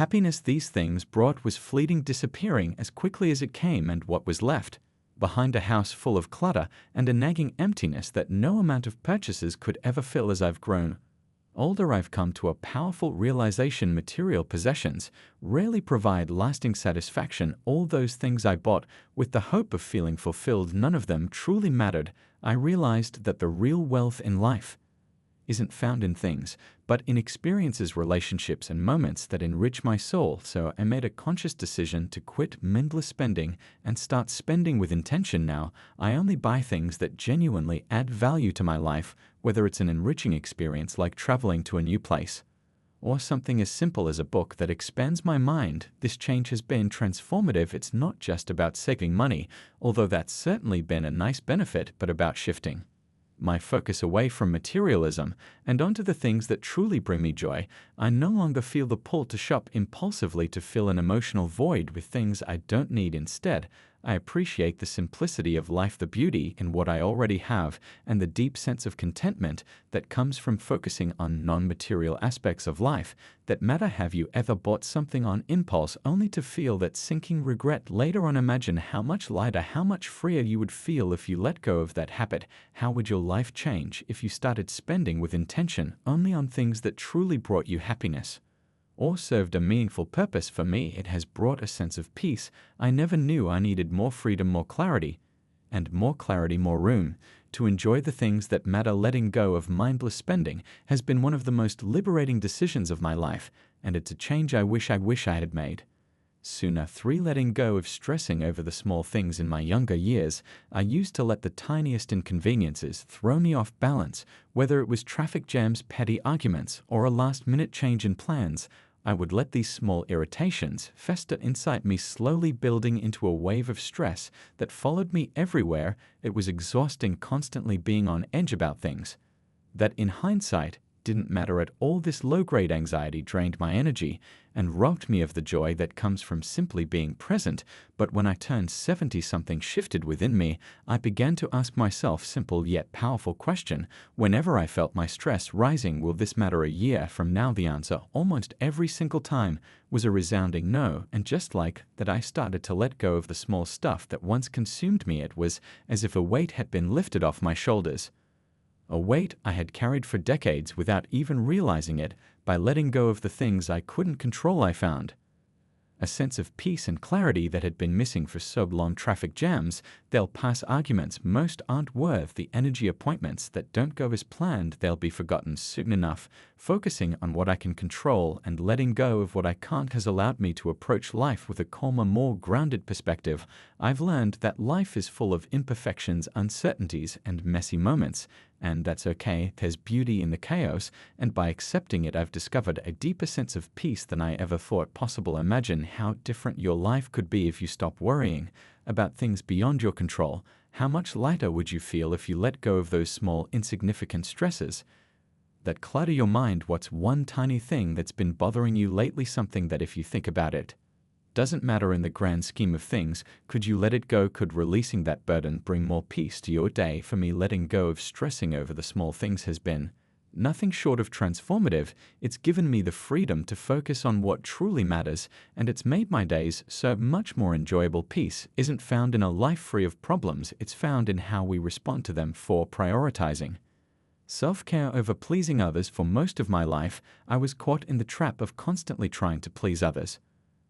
Happiness these things brought was fleeting, disappearing as quickly as it came, and what was left behind a house full of clutter and a nagging emptiness that no amount of purchases could ever fill. As I've grown older, I've come to a powerful realization: material possessions rarely provide lasting satisfaction. All those things I bought with the hope of feeling fulfilled, none of them truly mattered. I realized that the real wealth in life isn't found in things, but in experiences, relationships, and moments that enrich my soul. So I made a conscious decision to quit mindless spending and start spending with intention. Now, I only buy things that genuinely add value to my life, whether it's an enriching experience like traveling to a new place, or something as simple as a book that expands my mind. This change has been transformative. It's not just about saving money, although that's certainly been a nice benefit, but about shifting my focus away from materialism and onto the things that truly bring me joy. I no longer feel the pull to shop impulsively to fill an emotional void with things I don't need. Instead, I appreciate the simplicity of life, the beauty in what I already have, and the deep sense of contentment that comes from focusing on non-material aspects of life that matter. Have you ever bought something on impulse only to feel that sinking regret later on? Imagine how much lighter, how much freer you would feel if you let go of that habit. How would your life change if you started spending with intention only on things that truly brought you happiness or served a meaningful purpose? For me, it has brought a sense of peace. I never knew I needed more freedom, more clarity, and more clarity, more room to enjoy the things that matter. Letting go of mindless spending has been one of the most liberating decisions of my life, and it's a change I wish I had made sooner. 3. Letting go of stressing over the small things. In my younger years, I used to let the tiniest inconveniences throw me off balance, whether it was traffic jams, petty arguments, or a last-minute change in plans. I would let these small irritations fester inside me, slowly building into a wave of stress that followed me everywhere. It was exhausting, constantly being on edge about things that, in hindsight, didn't matter at all. This low-grade anxiety drained my energy and robbed me of the joy that comes from simply being present. But when I turned 70, something shifted within me. I began to ask myself simple yet powerful question: whenever I felt my stress rising, will this matter a year from now? The answer, almost every single time, was a resounding no. And just like that, I started to let go of the small stuff that once consumed me. It was as if a weight had been lifted off my shoulders, a weight I had carried for decades without even realizing it. By letting go of the things I couldn't control, I found a sense of peace and clarity that had been missing for so long. Traffic jams, they'll pass. Arguments, most aren't worth the energy. Appointments that don't go as planned, they'll be forgotten soon enough. Focusing on what I can control and letting go of what I can't has allowed me to approach life with a calmer, more grounded perspective. I've learned that life is full of imperfections, uncertainties, and messy moments, and that's okay. There's beauty in the chaos, and by accepting it, I've discovered a deeper sense of peace than I ever thought possible. Imagine how different your life could be if you stopped worrying about things beyond your control. How much lighter would you feel if you let go of those small, insignificant stresses that clutter your mind? What's one tiny thing that's been bothering you lately? Something that, if you think about it, doesn't matter in the grand scheme of things. Could you let it go? Could releasing that burden bring more peace to your day? For me, letting go of stressing over the small things has been nothing short of transformative. It's given me the freedom to focus on what truly matters, and it's made my days so much more enjoyable. Peace isn't found in a life free of problems, it's found in how we respond to them. For prioritizing self-care over pleasing others. For most of my life, I was caught in the trap of constantly trying to please others.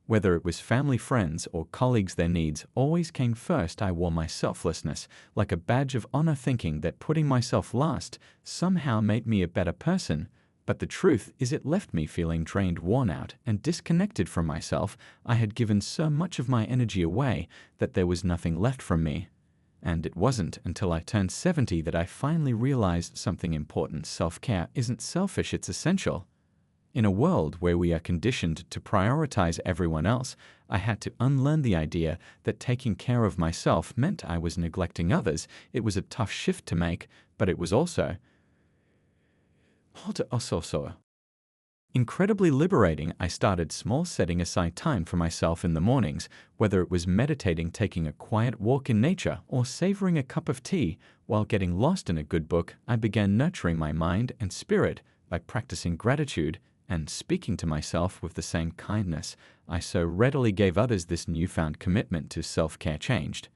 Whether it was family, friends, or colleagues, their needs always came first. I wore my selflessness like a badge of honor, thinking that putting myself last somehow made me a better person. But the truth is, it left me feeling drained, worn out, and disconnected from myself. I had given so much of my energy away that there was nothing left from me. And it wasn't until I turned 70 that I finally realized something important. Self-care isn't selfish, it's essential. In a world where we are conditioned to prioritize everyone else, I had to unlearn the idea that taking care of myself meant I was neglecting others. It was a tough shift to make, but it was also incredibly liberating. I started small, setting aside time for myself in the mornings, whether it was meditating, taking a quiet walk in nature, or savoring a cup of tea while getting lost in a good book. I began nurturing my mind and spirit by practicing gratitude and speaking to myself with the same kindness I so readily gave others, this newfound commitment to self-care changed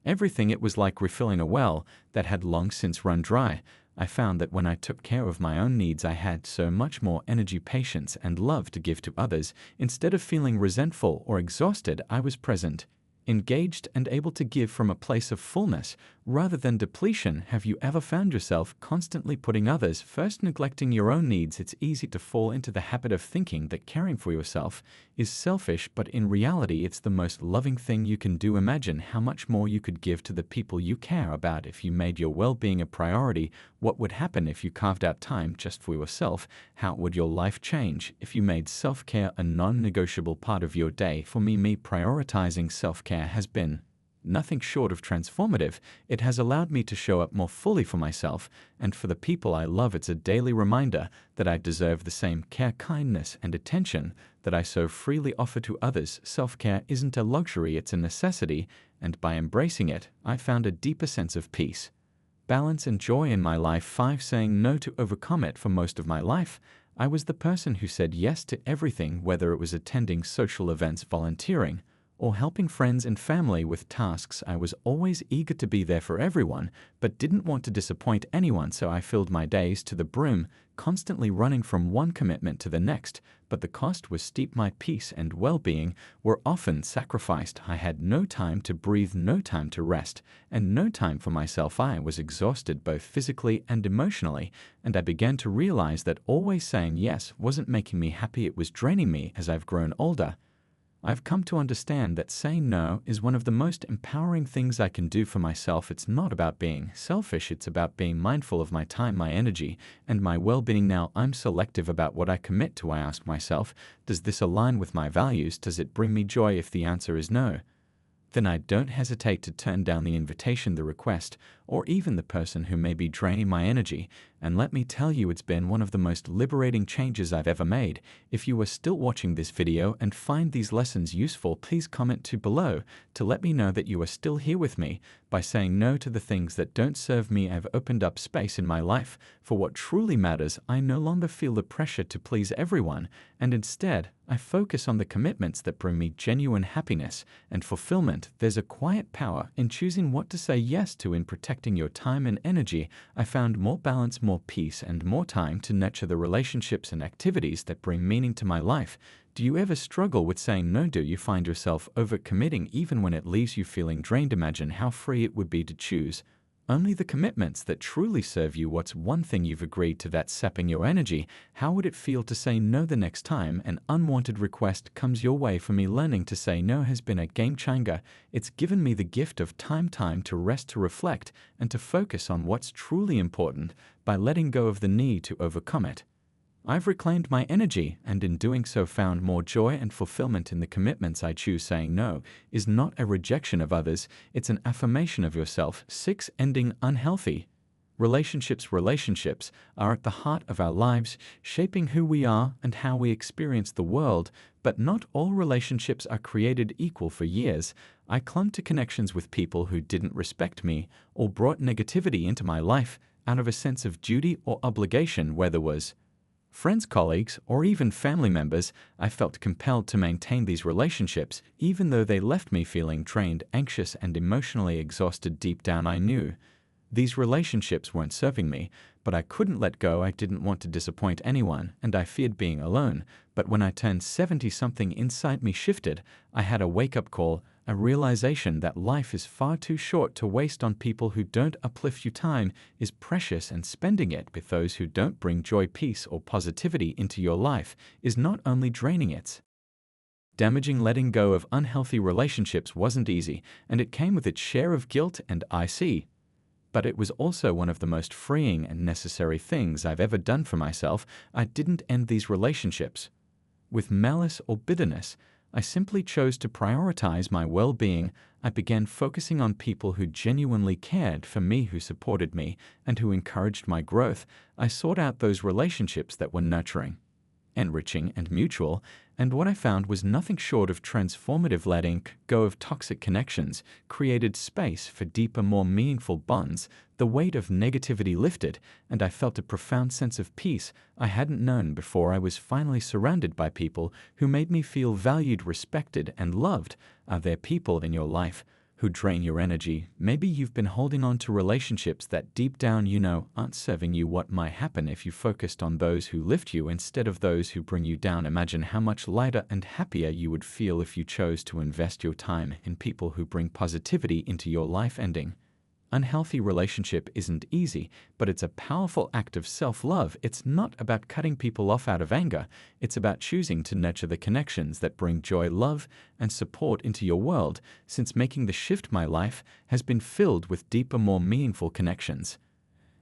everything. It was like refilling a well that had long since run dry. I found that when I took care of my own needs, I had so much more energy, patience, and love to give to others. Instead of feeling resentful or exhausted, I was present, engaged, and able to give from a place of fullness rather than depletion. Have you ever found yourself constantly putting others first, neglecting your own needs? It's easy to fall into the habit of thinking that caring for yourself is selfish, but in reality, it's the most loving thing you can do. Imagine how much more you could give to the people you care about if you made your well-being a priority. What would happen if you carved out time just for yourself? How would your life change if you made self-care a non-negotiable part of your day? For me, prioritizing self-care has been nothing short of transformative. It has allowed me to show up more fully for myself and for the people I love. It's a daily reminder that I deserve the same care, kindness, and attention that I so freely offer to others. Self-care isn't a luxury, it's a necessity, and by embracing it, I found a deeper sense of peace, balance, and joy in my life. 5. Saying no to overcome it. For most of my life, I was the person who said yes to everything, whether it was attending social events, volunteering, or helping friends and family with tasks. I was always eager to be there for everyone, but didn't want to disappoint anyone, so I filled my days to the brim, constantly running from one commitment to the next. But the cost was steep. My peace and well-being were often sacrificed. I had no time to breathe, no time to rest, and no time for myself. I was exhausted both physically and emotionally, and I began to realize that always saying yes wasn't making me happy, it was draining me. As I've grown older, I've come to understand that saying no is one of the most empowering things I can do for myself. It's not about being selfish, it's about being mindful of my time, my energy, and my well-being. Now I'm selective about what I commit to. I ask myself, does this align with my values? Does it bring me joy? If the answer is no, then I don't hesitate to turn down the invitation, the request, or even the person who may be draining my energy. And let me tell you, it's been one of the most liberating changes I've ever made. If you are still watching this video and find these lessons useful, please comment below to let me know that you are still here with me. By saying no to the things that don't serve me, I've opened up space in my life for what truly matters. I no longer feel the pressure to please everyone, and instead, I focus on the commitments that bring me genuine happiness and fulfillment. There's a quiet power in choosing what to say yes to. In protecting your time and energy, I found more balance, more peace, and more time to nurture the relationships and activities that bring meaning to my life. Do you ever struggle with saying no? Do you find yourself overcommitting even when it leaves you feeling drained? Imagine how free it would be to choose only the commitments that truly serve you. What's one thing you've agreed to that's sapping your energy? How would it feel to say no the next time an unwanted request comes your way? For me, learning to say no has been a game changer. It's given me the gift of time to rest, to reflect, and to focus on what's truly important. By letting go of the need to overcome it, I've reclaimed my energy, and in doing so found more joy and fulfillment in the commitments I choose. Saying no is not a rejection of others, it's an affirmation of yourself. 6. Ending unhealthy relationships. Relationships are at the heart of our lives, shaping who we are and how we experience the world, but not all relationships are created equal. For years, I clung to connections with people who didn't respect me or brought negativity into my life out of a sense of duty or obligation. Whether it was friends, colleagues, or even family members, I felt compelled to maintain these relationships, even though they left me feeling drained, anxious, and emotionally exhausted. Deep down, I knew these relationships weren't serving me, but I couldn't let go. I didn't want to disappoint anyone, and I feared being alone. But when I turned 70, something inside me shifted. I had a wake-up call, a realization that life is far too short to waste on people who don't uplift you. Time is precious, and spending it with those who don't bring joy, peace, or positivity into your life is not only draining, it's damaging. Letting go of unhealthy relationships wasn't easy, and it came with its share of guilt and but it was also one of the most freeing and necessary things I've ever done for myself. I didn't end these relationships with malice or bitterness. I simply chose to prioritize my well-being. I began focusing on people who genuinely cared for me, who supported me, and who encouraged my growth. I sought out those relationships that were nurturing, enriching, and mutual, and what I found was nothing short of transformative. Letting go of toxic connections created space for deeper, more meaningful bonds. The weight of negativity lifted, and I felt a profound sense of peace I hadn't known before. I was finally surrounded by people who made me feel valued, respected, and loved. Are there people in your life who drain your energy? Maybe you've been holding on to relationships that deep down you know aren't serving you. What might happen if you focused on those who lift you instead of those who bring you down? Imagine how much lighter and happier you would feel if you chose to invest your time in people who bring positivity into your life. Ending unhealthy relationship isn't easy, but it's a powerful act of self-love. It's not about cutting people off out of anger. It's about choosing to nurture the connections that bring joy, love, and support into your world. Since making the shift, my life has been filled with deeper, more meaningful connections.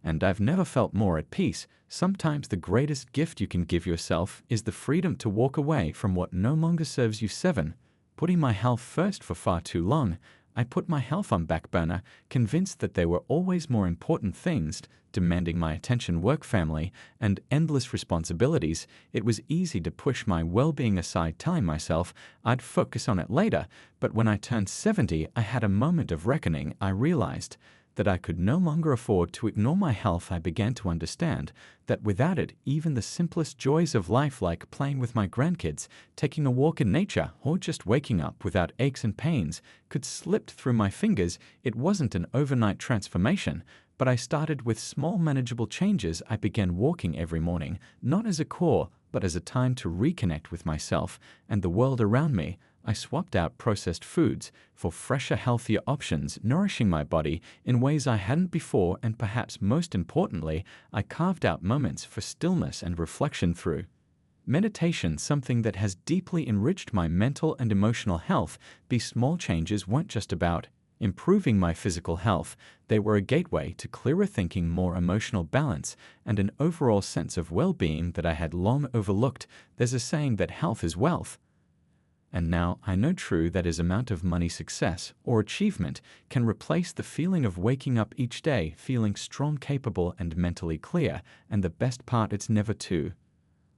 And I've never felt more at peace. Sometimes the greatest gift you can give yourself is the freedom to walk away from what no longer serves you. 7. Putting my health first. For far too long, I put my health on back burner, convinced that there were always more important things demanding my attention: work, family, and endless responsibilities. It was easy to push my well-being aside, telling myself I'd focus on it later. But when I turned 70, I had a moment of reckoning. I realized that I could no longer afford to ignore my health. I began to understand that without it, even the simplest joys of life, like playing with my grandkids, taking a walk in nature, or just waking up without aches and pains, could slip through my fingers. It wasn't an overnight transformation, but I started with small, manageable changes. I began walking every morning, not as a chore, but as a time to reconnect with myself and the world around me. I swapped out processed foods for fresher, healthier options, nourishing my body in ways I hadn't before. And perhaps most importantly, I carved out moments for stillness and reflection through meditation, something that has deeply enriched my mental and emotional health. These small changes weren't just about improving my physical health. They were a gateway to clearer thinking, more emotional balance, and an overall sense of well-being that I had long overlooked. There's a saying that health is wealth. And now I know true that is amount of money, success, or achievement can replace the feeling of waking up each day feeling strong, capable, and mentally clear. And the best part, it's never too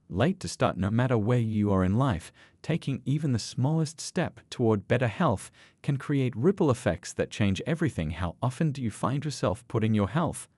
late to start. No matter where you are in life, taking even the smallest step toward better health can create ripple effects that change everything. How often do you find yourself putting your health?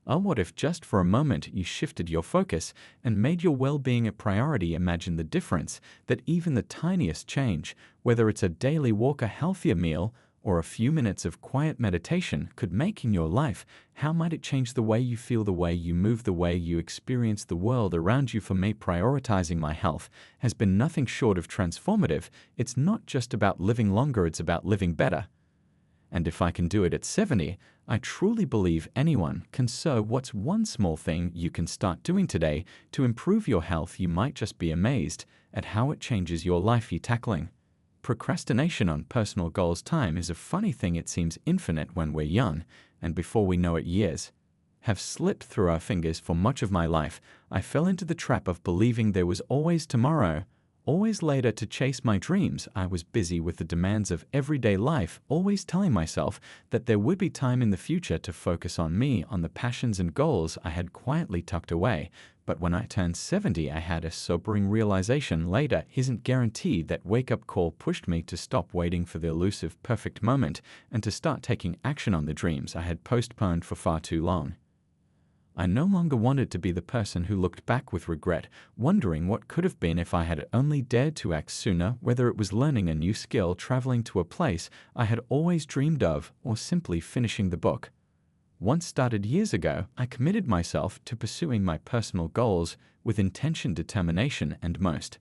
What if just for a moment you shifted your focus and made your well-being a priority? Imagine the difference that even the tiniest change, whether it's a daily walk, a healthier meal, or a few minutes of quiet meditation, could make in your life. How might it change the way you feel, the way you move, the way you experience the world around you? For me, prioritizing my health has been nothing short of transformative. It's not just about living longer, it's about living better. And if I can do it at 70, I truly believe anyone can. So what's one small thing you can start doing today to improve your health? You might just be amazed at how it changes your life. Tackling procrastination on personal goals. Time is a funny thing. It seems infinite when we're young, and before we know it, years have slipped through our fingers. For much of my life, I fell into the trap of believing there was always tomorrow, always later to chase my dreams. I was busy with the demands of everyday life, always telling myself that there would be time in the future to focus on me, on the passions and goals I had quietly tucked away. But when I turned 70, I had a sobering realization. Later isn't guaranteed. That wake-up call pushed me to stop waiting for the elusive perfect moment and to start taking action on the dreams I had postponed for far too long. I no longer wanted to be the person who looked back with regret, wondering what could have been if I had only dared to act sooner, whether it was learning a new skill, traveling to a place I had always dreamed of, or simply finishing the book once started years ago. I committed myself to pursuing my personal goals with intention, determination, and most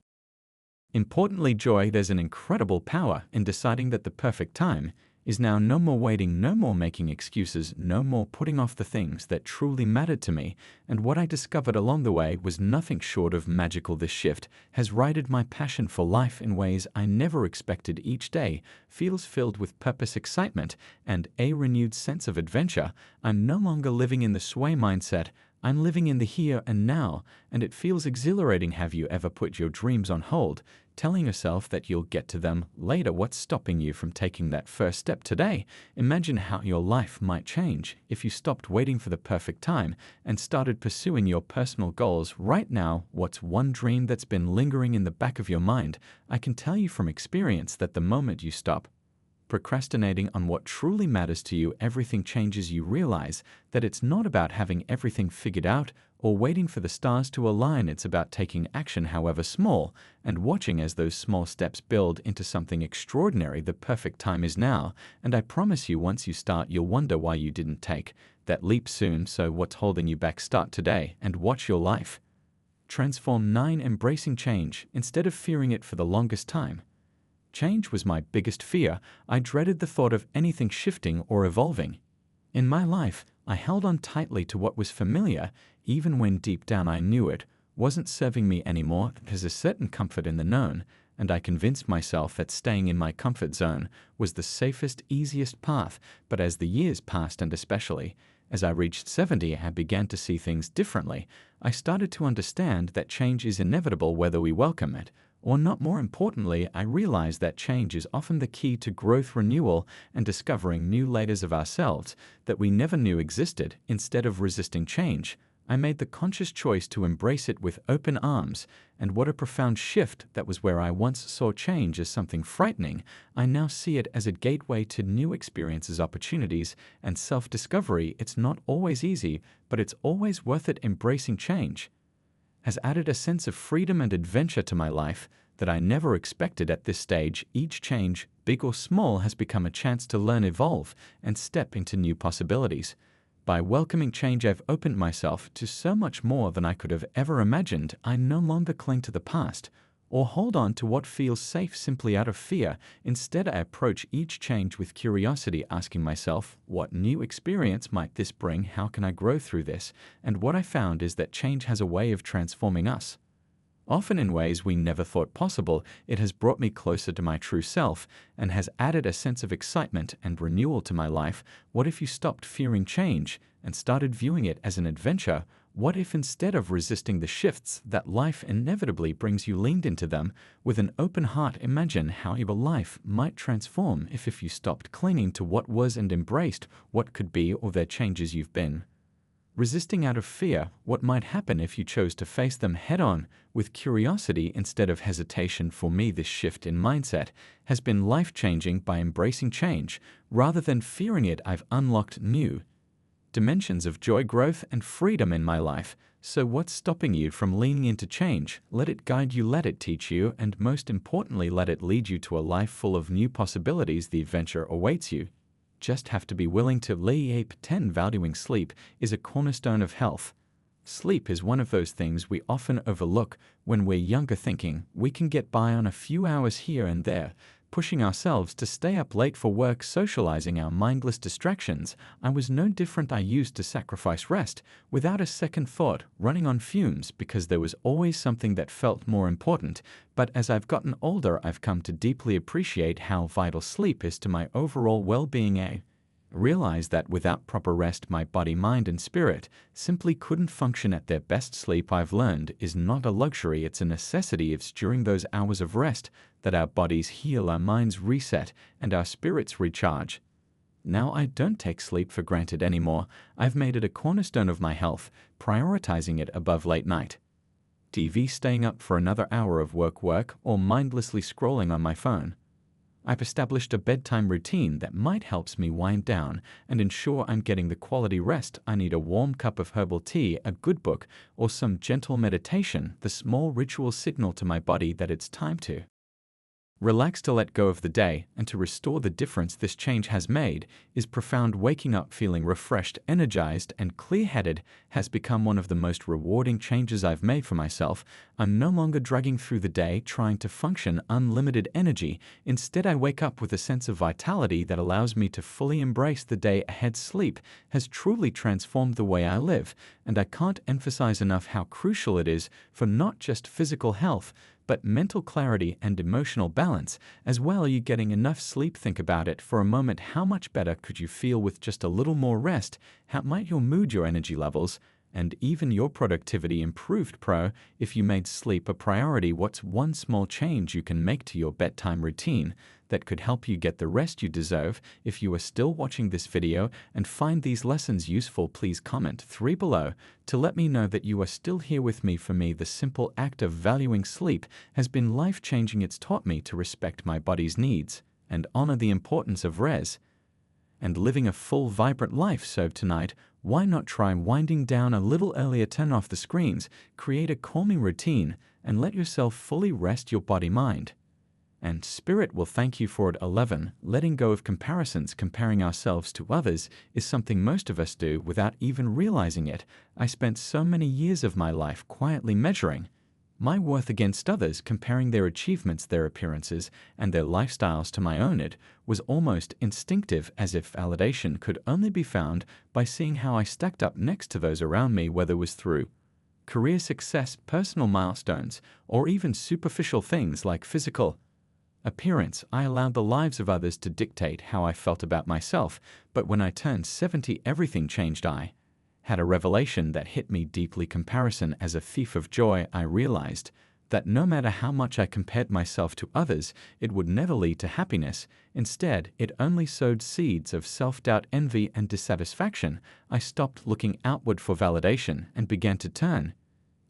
importantly, joy. There's an incredible power in deciding that the perfect time is now. No more waiting, no more making excuses, no more putting off the things that truly mattered to me. And what I discovered along the way was nothing short of magical. This shift has righted my passion for life in ways I never expected. Each day feels filled with purpose, excitement, and a renewed sense of adventure. I'm no longer living in the sway mindset. I'm living in the here and now, and it feels exhilarating. Have you ever put your dreams on hold, telling yourself that you'll get to them later. What's stopping you from taking that first step today? Imagine how your life might change if you stopped waiting for the perfect time and started pursuing your personal goals right now. What's one dream that's been lingering in the back of your mind? I can tell you from experience that the moment you stop procrastinating on what truly matters to you, everything changes. You realize that it's not about having everything figured out or waiting for the stars to align. It's about taking action, however small, and watching as those small steps build into something extraordinary. The perfect time is now, and I promise you, once you start, you'll wonder why you didn't take that leap soon. So what's holding you back? Start today and watch your life transform. 9. Embracing change instead of fearing it. For the longest time, change was my biggest fear. I dreaded the thought of anything shifting or evolving. In my life, I held on tightly to what was familiar, even when deep down I knew it wasn't serving me anymore. There's a certain comfort in the known, and I convinced myself that staying in my comfort zone was the safest, easiest path. But as the years passed, and especially as I reached 70, I began to see things differently. I started to understand that change is inevitable whether we welcome it or not. More importantly, I realized that change is often the key to growth, renewal, and discovering new layers of ourselves that we never knew existed. Instead of resisting change, I made the conscious choice to embrace it with open arms. And what a profound shift that was! Where I once saw change as something frightening, I now see it as a gateway to new experiences, opportunities, and self-discovery. It's not always easy, but it's always worth it. Embracing change has added a sense of freedom and adventure to my life that I never expected. At this stage, each change, big or small, has become a chance to learn, evolve, and step into new possibilities. By welcoming change, I've opened myself to so much more than I could have ever imagined. I no longer cling to the past or hold on to what feels safe simply out of fear. Instead, I approach each change with curiosity, asking myself, what new experience might this bring? How can I grow through this? And what I found is that change has a way of transforming us, often in ways we never thought possible. It has brought me closer to my true self and has added a sense of excitement and renewal to my life. What if you stopped fearing change and started viewing it as an adventure? What if, instead of resisting the shifts that life inevitably brings, you leaned into them with an open heart? Imagine how your life might transform if you stopped clinging to what was and embraced what could be. Or the changes you've been resisting out of fear, what might happen if you chose to face them head-on with curiosity instead of hesitation? For me, this shift in mindset has been life-changing. By embracing change rather than fearing it, I've unlocked new dimensions of joy, growth, and freedom in my life. So what's stopping you from leaning into change? Let it guide you, let it teach you, and most importantly, let it lead you to a life full of new possibilities. The adventure awaits you. Just have to be willing to leap. 10. Valuing sleep is a cornerstone of health. Sleep is one of those things we often overlook when we're younger, thinking we can get by on a few hours here and there, pushing ourselves to stay up late for work, socializing, our mindless distractions. I was no different. I used to sacrifice rest without a second thought, running on fumes because there was always something that felt more important. But as I've gotten older, I've come to deeply appreciate how vital sleep is to my overall well-being. I realized that without proper rest, my body, mind, and spirit simply couldn't function at their best. Sleep, I've learned, is not a luxury, it's a necessity. It's during those hours of rest that our bodies heal, our minds reset, and our spirits recharge. Now I don't take sleep for granted anymore. I've made it a cornerstone of my health, prioritizing it above late night TV, staying up for another hour of work, or mindlessly scrolling on my phone. I've established a bedtime routine that might helps me wind down and ensure I'm getting the quality rest I need. A warm cup of herbal tea, a good book, or some gentle meditation, the small ritual signal to my body that it's time to relax, to let go of the day, and to restore. The difference this change has made is profound. Waking up feeling refreshed, energized, and clear-headed has become one of the most rewarding changes I've made for myself. I'm no longer dragging through the day trying to function unlimited energy. Instead, I wake up with a sense of vitality that allows me to fully embrace the day ahead. Sleep has truly transformed the way I live, and I can't emphasize enough how crucial it is for not just physical health, but mental clarity and emotional balance as well. Are you getting enough sleep? Think about it for a moment. How much better could you feel with just a little more rest? How might your mood, your energy levels, And even your productivity improved, if you made sleep a priority. What's one small change you can make to your bedtime routine that could help you get the rest you deserve? If you are still watching this video and find these lessons useful, please comment 3 below to let me know that you are still here with me. For me, the simple act of valuing sleep has been life-changing. It's taught me to respect my body's needs and honor the importance of rest and living a full, vibrant life. So tonight, why not try winding down a little earlier? Turn off the screens, create a calming routine, and let yourself fully rest your body, mind, and spirit will thank you for it. 11. Letting go of comparisons. Comparing ourselves to others is something most of us do without even realizing it. I spent so many years of my life quietly measuring my worth against others, comparing their achievements, their appearances, and their lifestyles to my own. It was almost instinctive, as if validation could only be found by seeing how I stacked up next to those around me, whether it was through career success, personal milestones, or even superficial things like physical appearance. I allowed the lives of others to dictate how I felt about myself. But when I turned 70, everything changed. I had a revelation that hit me deeply. Comparison as a thief of joy. I realized that no matter how much I compared myself to others, it would never lead to happiness. Instead, it only sowed seeds of self-doubt, envy, and dissatisfaction. I stopped looking outward for validation and began to turn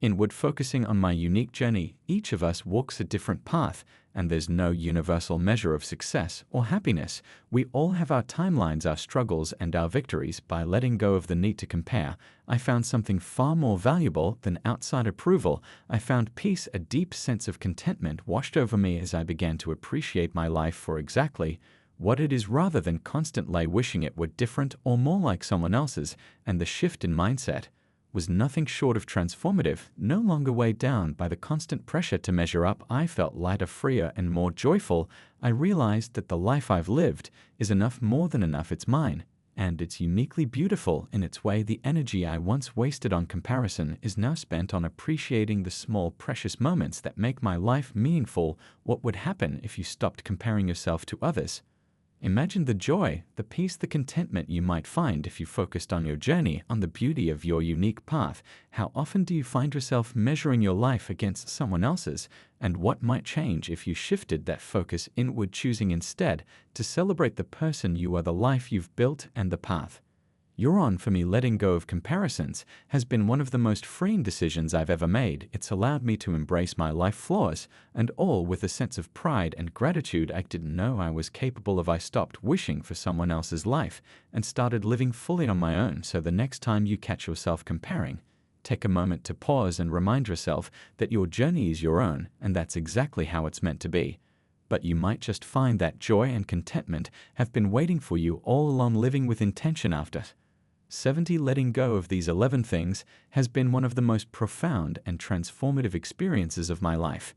inward, focusing on my unique journey. Each of us walks a different path, and there's no universal measure of success or happiness. We all have our timelines, our struggles, and our victories. By letting go of the need to compare, I found something far more valuable than outside approval. I found peace. A deep sense of contentment washed over me as I began to appreciate my life for exactly what it is, rather than constantly wishing it were different or more like someone else's. And the shift in mindset was nothing short of transformative. No longer weighed down by the constant pressure to measure up, I felt lighter, freer, and more joyful. I realized that the life I've lived is enough, more than enough. It's mine, and it's uniquely beautiful in its way. The energy I once wasted on comparison is now spent on appreciating the small, precious moments that make my life meaningful. What would happen if you stopped comparing yourself to others? Imagine the joy, the peace, the contentment you might find if you focused on your journey, on the beauty of your unique path. How often do you find yourself measuring your life against someone else's? And what might change if you shifted that focus inward, choosing instead to celebrate the person you are, the life you've built, and the path you're on? For me, letting go of comparisons has been one of the most freeing decisions I've ever made. It's allowed me to embrace my life, flaws and all, with a sense of pride and gratitude I didn't know I was capable of. I stopped wishing for someone else's life and started living fully on my own. So the next time you catch yourself comparing, take a moment to pause and remind yourself that your journey is your own, and that's exactly how it's meant to be. But you might just find that joy and contentment have been waiting for you all along. Living with intention. After 70, letting go of these 11 things has been one of the most profound and transformative experiences of my life.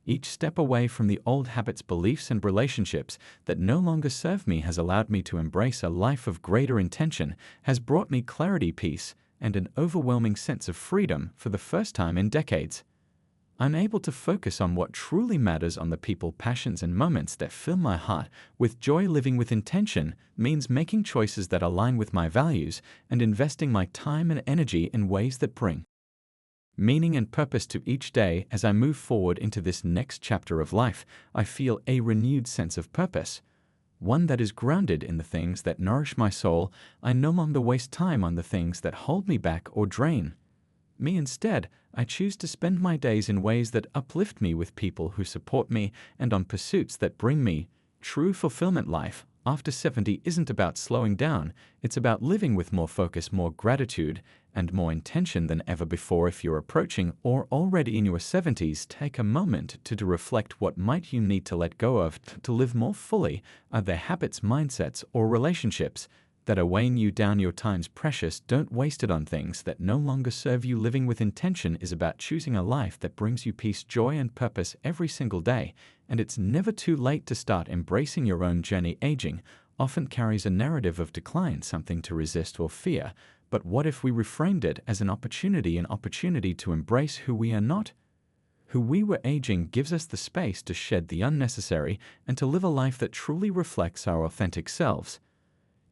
Each step away from the old habits, beliefs, and relationships that no longer serve me has allowed me to embrace a life of greater intention, has brought me clarity, peace, and an overwhelming sense of freedom. For the first time in decades, I'm able to focus on what truly matters, on the people, passions, and moments that fill my heart with joy. Living with intention means making choices that align with my values and investing my time and energy in ways that bring meaning and purpose to each day. As I move forward into this next chapter of life, I feel a renewed sense of purpose, one that is grounded in the things that nourish my soul. I no longer waste time on the things that hold me back or drain me. Instead, I choose to spend my days in ways that uplift me, with people who support me, and on pursuits that bring me true fulfillment. Life after 70 isn't about slowing down, it's about living with more focus, more gratitude, and more intention than ever before. If you're approaching or already in your 70s, take a moment to reflect. What might you need to let go of to live more fully? Are there habits, mindsets, or relationships that are weighing you down? Your time's precious. Don't waste it on things that no longer serve you. Living with intention is about choosing a life that brings you peace, joy, and purpose every single day. And it's never too late to start embracing your own journey. Aging often carries a narrative of decline, something to resist or fear. But what if we reframed it as an opportunity to embrace who we are, not who we were? Aging gives us the space to shed the unnecessary and to live a life that truly reflects our authentic selves.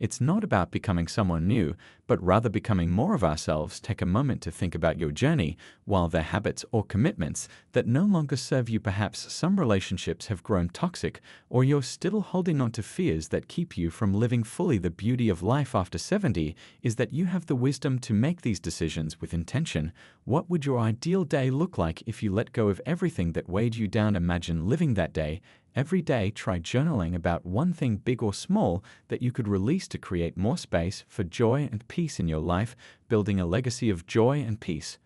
It's not about becoming someone new, but rather becoming more of ourselves. Take a moment to think about your journey. While there are habits or commitments that no longer serve you, perhaps some relationships have grown toxic, or you're still holding on to fears that keep you from living fully. The beauty of life after 70 is that you have the wisdom to make these decisions with intention. What would your ideal day look like if you let go of everything that weighed you down? Imagine living that day. Every day, try journaling about one thing, big or small, that you could release to create more space for joy and peace in your life, building a legacy of joy and peace.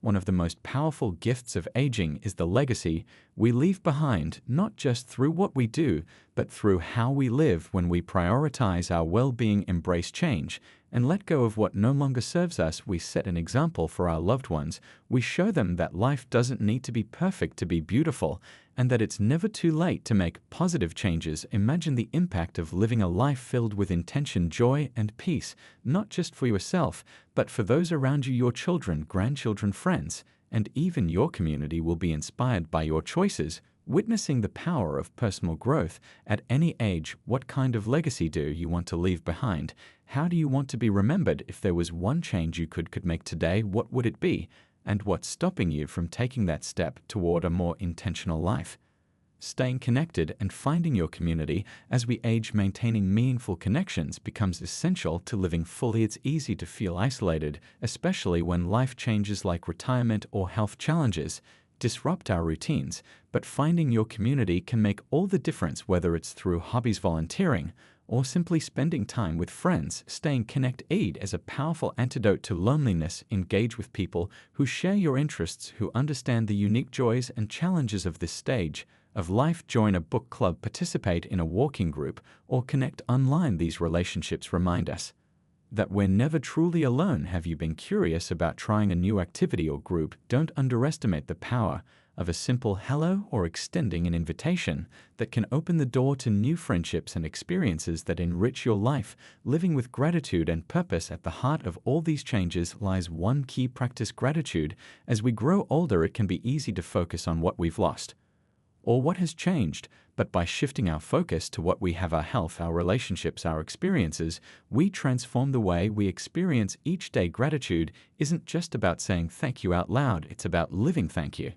One of the most powerful gifts of aging is the legacy we leave behind, not just through what we do, but through how we live. When we prioritize our well-being, embrace change, and let go of what no longer serves us, we set an example for our loved ones. We show them that life doesn't need to be perfect to be beautiful, and that it's never too late to make positive changes. Imagine the impact of living a life filled with intention, joy, and peace, not just for yourself, but for those around you. Your children, grandchildren, friends, and even your community will be inspired by your choices. Witnessing the power of personal growth at any age. What kind of legacy do you want to leave behind? How do you want to be remembered? If there was one change you could make today, what would it be? And what's stopping you from taking that step toward a more intentional life? Staying connected and finding your community. As we age, maintaining meaningful connections becomes essential to living fully. It's easy to feel isolated, especially when life changes like retirement or health challenges disrupt our routines, but finding your community can make all the difference. Whether it's through hobbies, volunteering, or simply spending time with friends, staying connected as a powerful antidote to loneliness. Engage with people who share your interests, who understand the unique joys and challenges of this stage of life. Join a book club, participate in a walking group, or connect online. These relationships remind us that we're never truly alone. Have you been curious about trying a new activity or group? Don't underestimate the power of a simple hello or extending an invitation that can open the door to new friendships and experiences that enrich your life. Living with gratitude and purpose. At the heart of all these changes lies one key practice: gratitude. As we grow older, it can be easy to focus on what we've lost or what has changed, but by shifting our focus to what we have, our health, our relationships, our experiences, we transform the way we experience each day. Gratitude isn't just about saying thank you out loud, it's about living thank you.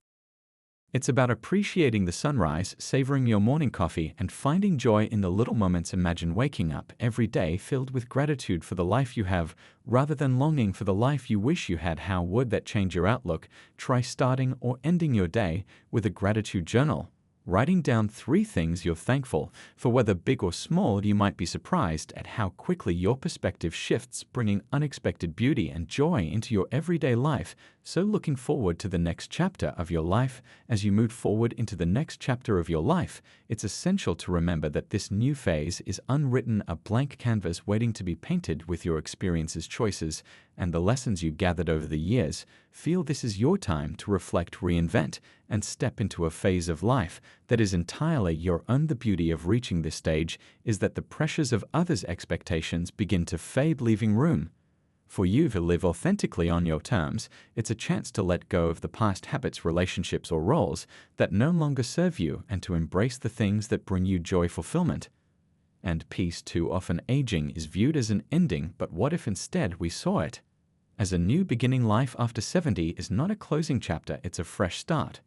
It's about appreciating the sunrise, savoring your morning coffee, and finding joy in the little moments. Imagine waking up every day filled with gratitude for the life you have, rather than longing for the life you wish you had. How would that change your outlook? Try starting or ending your day with a gratitude journal. Writing down 3 things you're thankful for, whether big or small. You might be surprised at how quickly your perspective shifts, bringing unexpected beauty and joy into your everyday life. So looking forward to the next chapter of your life. As you move forward into the next chapter of your life, it's essential to remember that this new phase is unwritten, a blank canvas waiting to be painted with your experiences, choices, and the lessons you gathered over the years. Feel this is your time to reflect, reinvent, and step into a phase of life that is entirely your own. The beauty of reaching this stage is that the pressures of others' expectations begin to fade, leaving room for you to live authentically on your terms. It's a chance to let go of the past habits, relationships, or roles that no longer serve you, and to embrace the things that bring you joy, fulfillment, and peace. Too often, aging is viewed as an ending, but what if instead we saw it as a new beginning? Life after 70 is not a closing chapter, it's a fresh start,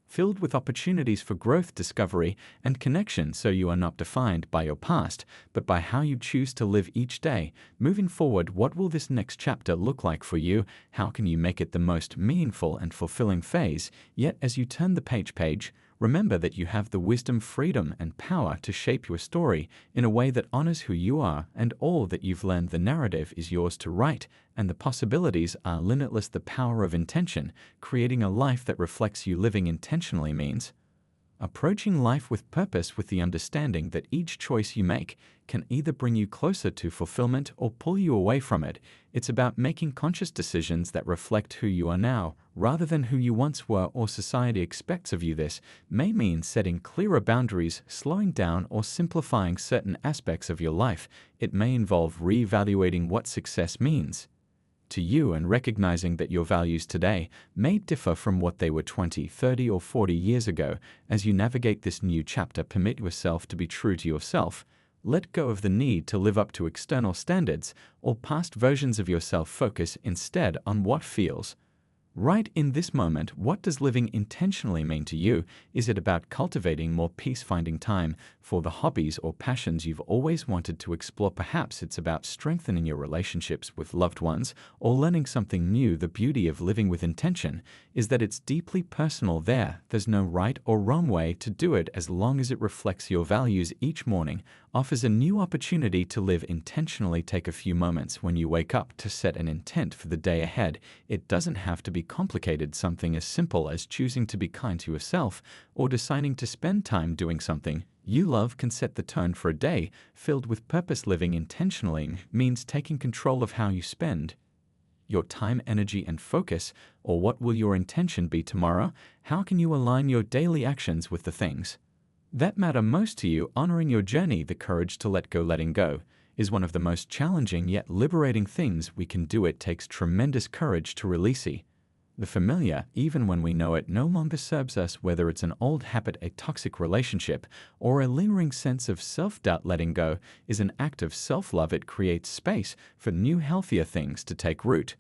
filled with opportunities for growth, discovery, and connection. So you are not defined by your past, but by how you choose to live each day. Moving forward, what will this next chapter look like for you? How can you make it the most meaningful and fulfilling phase? Yet as you turn the page, remember that you have the wisdom, freedom, and power to shape your story in a way that honors who you are and all that you've learned. The narrative is yours to write, and the possibilities are limitless. The power of intention, creating a life that reflects you. Living intentionally means approaching life with purpose, with the understanding that each choice you make can either bring you closer to fulfillment or pull you away from it. It's about making conscious decisions that reflect who you are now, rather than who you once were or society expects of you. This may mean setting clearer boundaries, slowing down, or simplifying certain aspects of your life. It may involve reevaluating what success means to you and recognizing that your values today may differ from what they were 20, 30, or 40 years ago. As you navigate this new chapter, permit yourself to be true to yourself. Let go of the need to live up to external standards or past versions of yourself. Focus instead on what feels right in this moment. What does living intentionally mean to you? Is it about cultivating more peace, finding time for the hobbies or passions you've always wanted to explore? Perhaps it's about strengthening your relationships with loved ones or learning something new. The beauty of living with intention is that it's deeply personal. There's no right or wrong way to do it as long as it reflects your values. Each morning offers a new opportunity to live intentionally. Take a few moments when you wake up to set an intent for the day ahead. It doesn't have to be complicated. Something as simple as choosing to be kind to yourself or deciding to spend time doing something you love can set the tone for a day filled with purpose. Living intentionally means taking control of how you spend your time, energy, and focus. Or what will your intention be tomorrow? How can you align your daily actions with the things that matter most to you? Honoring your journey. The courage to let go. Letting go is one of the most challenging yet liberating things we can do. It takes tremendous courage to release the familiar, even when we know it no longer serves us, whether it's an old habit, a toxic relationship, or a lingering sense of self-doubt. Letting go is an act of self-love. It creates space for new, healthier things to take root.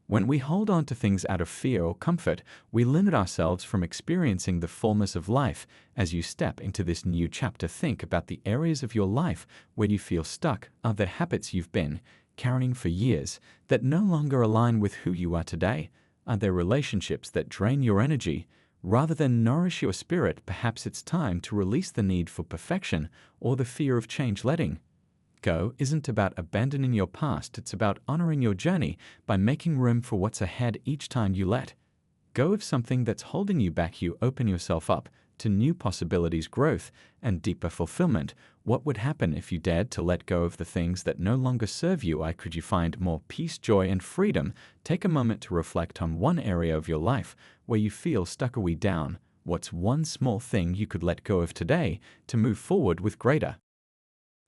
When we hold on to things out of fear or comfort, we limit ourselves from experiencing the fullness of life. As you step into this new chapter, think about the areas of your life where you feel stuck. Are there habits you've been carrying for years that no longer align with who you are today? Are there relationships that drain your energy rather than nourish your spirit? Perhaps it's time to release the need for perfection or the fear of change. Letting go isn't about abandoning your past, it's about honoring your journey by making room for what's ahead. Each time you let go of something that's holding you back, you open yourself up to new possibilities, growth, and deeper fulfillment. What would happen if you dared to let go of the things that no longer serve you? Could you find more peace, joy, and freedom? Take a moment to reflect on one area of your life where you feel stuck. Away down. What's one small thing you could let go of today to move forward with greater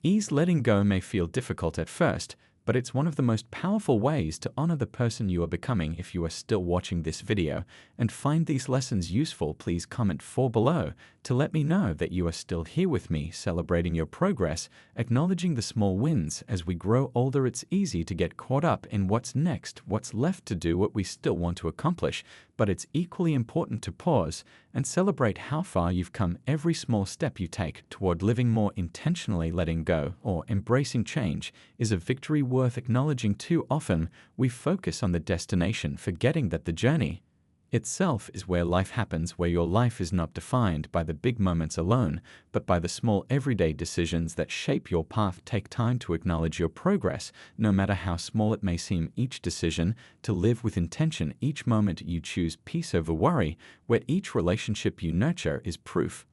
ease? Letting go may feel difficult at first, but it's one of the most powerful ways to honor the person you are becoming. If you are still watching this video and find these lessons useful, please comment below to let me know that you are still here with me, celebrating your progress, acknowledging the small wins. As we grow older, it's easy to get caught up in what's next, what's left to do, what we still want to accomplish, but it's equally important to pause and celebrate how far you've come. Every small step you take toward living more intentionally, letting go, or embracing change is a victory worth acknowledging. Too often, we focus on the destination, forgetting that the journey itself is where life happens, where your life is not defined by the big moments alone, but by the small everyday decisions that shape your path. Take time to acknowledge your progress, no matter how small it may seem. Each decision to live with intention, each moment you choose peace over worry, where each relationship you nurture is proof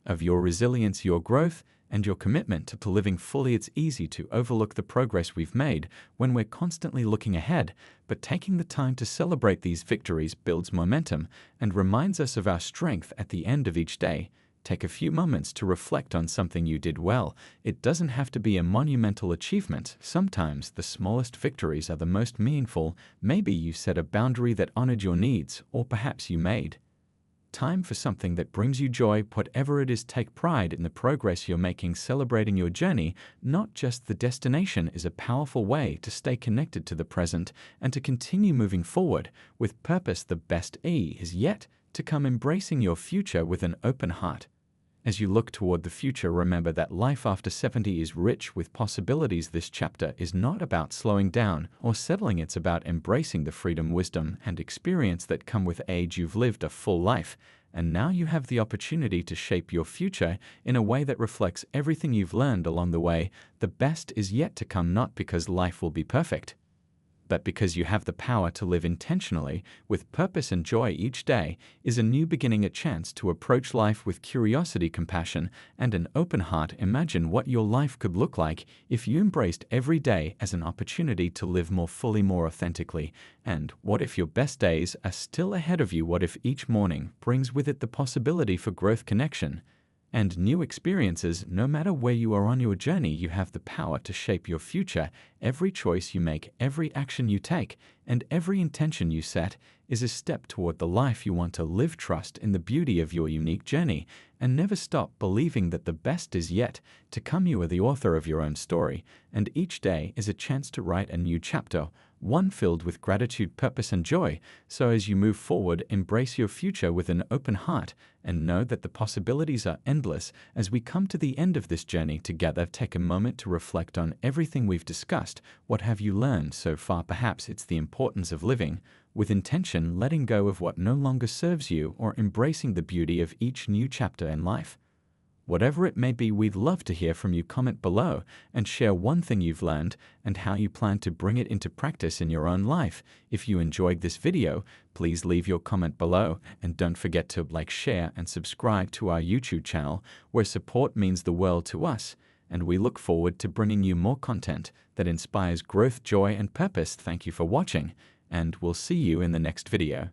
of your resilience, your growth, and your commitment to living fully. It's easy to overlook the progress we've made when we're constantly looking ahead, but taking the time to celebrate these victories builds momentum and reminds us of our strength at the end of each day. Take a few moments to reflect on something you did well. It doesn't have to be a monumental achievement. Sometimes the smallest victories are the most meaningful. Maybe you set a boundary that honored your needs, or perhaps you made time for something that brings you joy. Whatever it is, take pride in the progress you're making. Celebrating your journey, not just the destination, is a powerful way to stay connected to the present and to continue moving forward with purpose. The best is yet to come. Embracing your future with an open heart. As you look toward the future, remember that life after 70 is rich with possibilities. This chapter is not about slowing down or settling. It's about embracing the freedom, wisdom, and experience that come with age. You've lived a full life, and now you have the opportunity to shape your future in a way that reflects everything you've learned along the way. The best is yet to come, not because life will be perfect, but because you have the power to live intentionally with purpose and joy. Each day is a new beginning, a chance to approach life with curiosity, compassion, and an open heart. Imagine what your life could look like if you embraced every day as an opportunity to live more fully, more authentically. And what if your best days are still ahead of you? What if each morning brings with it the possibility for growth, connection, and new experiences. No matter where you are on your journey, you have the power to shape your future. Every choice you make, every action you take, and every intention you set is a step toward the life you want to live. Trust in the beauty of your unique journey and never stop believing that the best is yet to come. You are the author of your own story, and each day is a chance to write a new chapter, one filled with gratitude, purpose, and joy. So as you move forward, embrace your future with an open heart and know that the possibilities are endless. As we come to the end of this journey together, take a moment to reflect on everything we've discussed. What have you learned so far? Perhaps it's the importance of living with intention, letting go of what no longer serves you, or embracing the beauty of each new chapter in life. Whatever it may be, we'd love to hear from you. Comment below and share one thing you've learned and how you plan to bring it into practice in your own life. If you enjoyed this video, please leave your comment below, and don't forget to like, share, and subscribe to our YouTube channel, where support means the world to us, and we look forward to bringing you more content that inspires growth, joy, and purpose. Thank you for watching, and we'll see you in the next video.